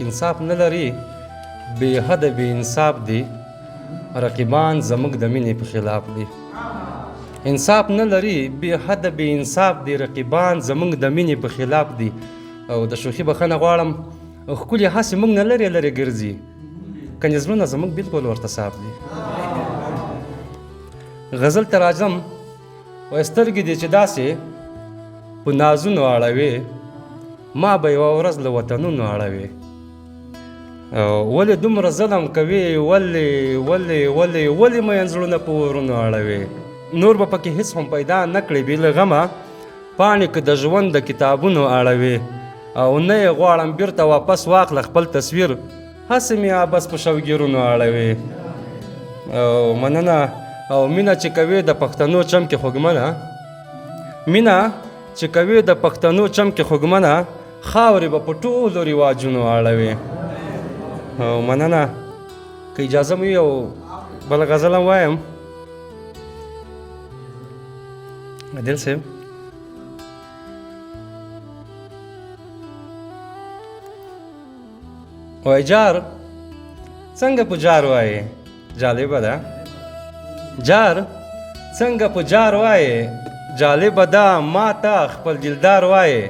انصاف نه لري بې حده بې انصاف دي رقیبان زموږ د مینې په خلاف دي انصاف نه لري بې حده بې انصاف دي رقیبان زموږ د مینې په خلاف دي او د شوخي بخښنه غواړم ښکلي هسې موږ نه لرې لرې ګرځي کنې زړونه زموږ بلکل ورته صاف دي غزل ته راځم وایي سترګې دې چې داسې په نازونو اړوې ما به یوه ورځ له وطنونو اړوې ولې دومره ظلم کوې ولې مین زړونه په ورونو اړوې نور به پکې هېڅ هم پیدا نه کړې بې له غمه پاڼې که د ژوند د کتابونو اړوې او نه یې غواړم بیرته واپس واخله خپل تصویر هسې مې بس په شوګیرونو اړوې مننه او مینه چې کوې د پښتنو چم کې خوږمنه مینه چې کوې د پښتنو چم کې خوږمنه خاورې به په ټولو رواجونو اړوې او مننه که اجازه مو یو بله غزل هم وایم عادل صاحب وای جار څنګه په جار وایې جالبه ده جار څنګه په جار وایې جالبه ده ما ته خپل دلدار وایې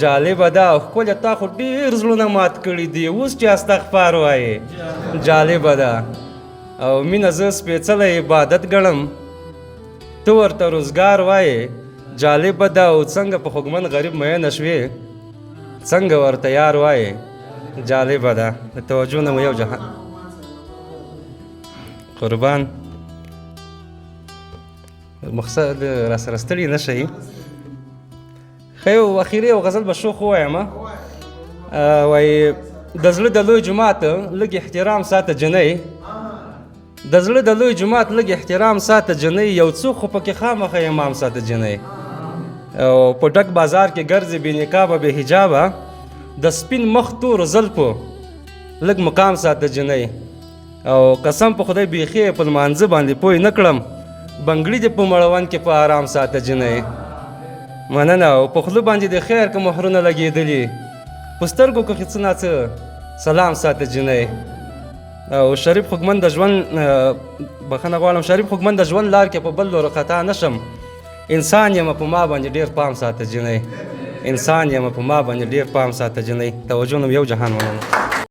جالبه ده ښکلې تا خو ډېر زړونه مات کړي دي اوس چې استغفار وایې جالبه ده او مینه زه سپېڅلی عبادت ګڼم ته ورته روزګار وایې جالبه ده او څنګه په خوږمن غریب مینه شوې څنګه ورته یار وایې جالبه ده د توجه نه مو یو جهان قربان مقصد را سره ستړي نه شئ ښه یو اخري یو غزل به شوخ ووایم وایي د زړه د لوی جومات لږ احترام ساته جنۍ د زړه د لوی جومات لږ احترام ساته جنۍ یو څوک خو پکې خامخا امام ساته جنۍ او په ډک بازار کې ګرځې بې نقابه بې حجابه د سپین مخ تورو زلفو لږ مقام ساته جنۍ او قسم په خدای بیخي په لمانځه باندې پوی نه کړم بنګړي دې په مړوند کې په آرام ساته جنۍ مننه او په خوله باندې د خیر که مهرونه لګېدلي په سترګو کې څه ناڅه سلام ساته جنۍ او شریف خوږمن د ژوند بخښنه غواړم شریف خوږمن د ژوند لار کې په بل لورو خطا نه شم انسان یم په ما باندې ډېر پام ساته جنۍ انسان یم په ما باندې ډېر پام ساته جنۍ توجه نم یو جهان مننه